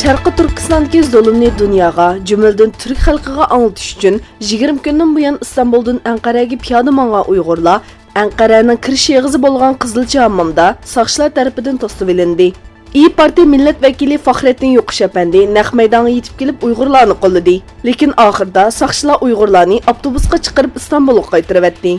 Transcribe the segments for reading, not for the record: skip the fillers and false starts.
Sharqi Turkistondagi zulmni dunyoga, jumladan Turk xalqiga anglatish uchun 20 kundan buyon Istanbuldan Anqaraga piyoda mangan Uyg'urlar Anqaraning kirish yig'izi bo'lgan Qizilcha hammomda soqchilar tarafidan to'sib olindi. İYİ Parti millat vakili Faxrettin Yo'qish apandi naq maydonga yetib kelib Uyg'urlarni qo'lladi. Lekin oxirida soqchilar Uyg'urlarni avtobusga chiqarib Istanbulga qaytarib etdi.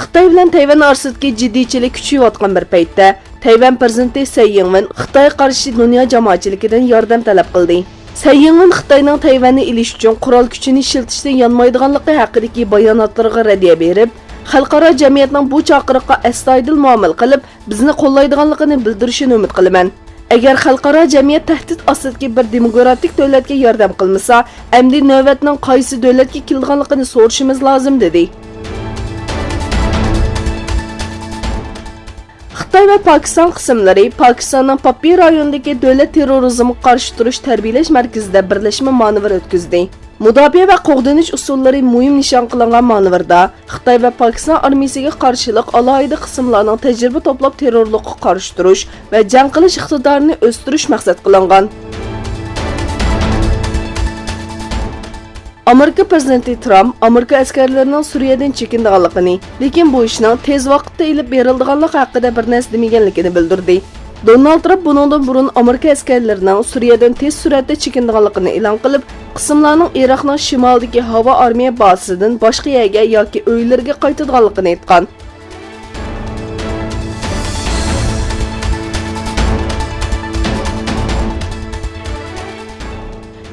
Xitoy bilan Tayvan orasidagi jiddiychilik kuchayayotgan bir paytda Tayvan prezidenti Tsai Ing-wen Xitoyga qarshi dunyo jamoatchiligidan yordam talab qildi. Tsai Ing-wen Xitoyning Tayvanni ilish uchun qurol kuchini ishlatishdan yanmaydiganligi haqidagi bayonotlariga raddiya berib, xalqaro jamiyatning bu chaqiriqqa astoydil muomala qilib, bizni qo'llaydiganligini bildirishini umid qilaman. Agar xalqaro jamiyat tahdid ostidagi bir demokratik davlatga yordam qilmasa, endi navbatning qaysi davlatga kelganligini so'rashimiz lozim dedi. Xitoy va Pokiston qismlari Pokistonning Papi rayonidagi davlat terrorizmga qarshi turish tarbiyalash markazida birlashma manevr o'tkazdi. Mudofaa va qo'g'danish usullari muhim nishon qilingan manevrda Xitoy va Pokiston armiyasiga qarshilik alohida qismlarning tajriba to'plab terrorlikqa qarshi turish va jang qilish iqtidorini o'stirish maqsad qilingan. Amerika prezidenti Trump Amerika askarlarining Suriyadan chekinganligini, lekin bu ishning tez vaqtda ilib berilganligi haqida bir narsa demaganligini bildirdi. Donald Trump bundan burun Amerika askarlarining Suriyadan tez suratda chekinganligini e'lon qilib, qismlarning Iroqning shimolidagi havo armiya bazasidan boshqa yerga yoki uylarga qaytadiganligini aytgan.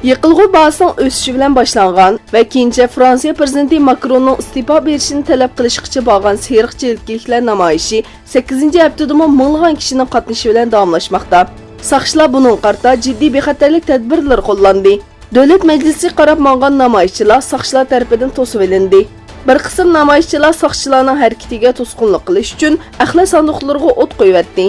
Yiqilg'u bahsining o'sishi bilan boshlangan va keyincha Fransiya prezidenti Macronning iste'fo berishini talab qilishgacha bo'lgan seriqchiliklar namoyishi 8-haftada minglagan kishining qatnashishi bilan davomlashmoqda. Soqchilar buning qarta jiddiy bexatarlik tadbirlari qo'llandi. Davlat majlisi qarab mangan namoyishchilar soqchilar tarafidan to'sib olindi. Bir qism namoyishchilar soqchilarning harakatiga to'sqinlik qilish uchun axlat sanduqlariga o't qo'yibdi.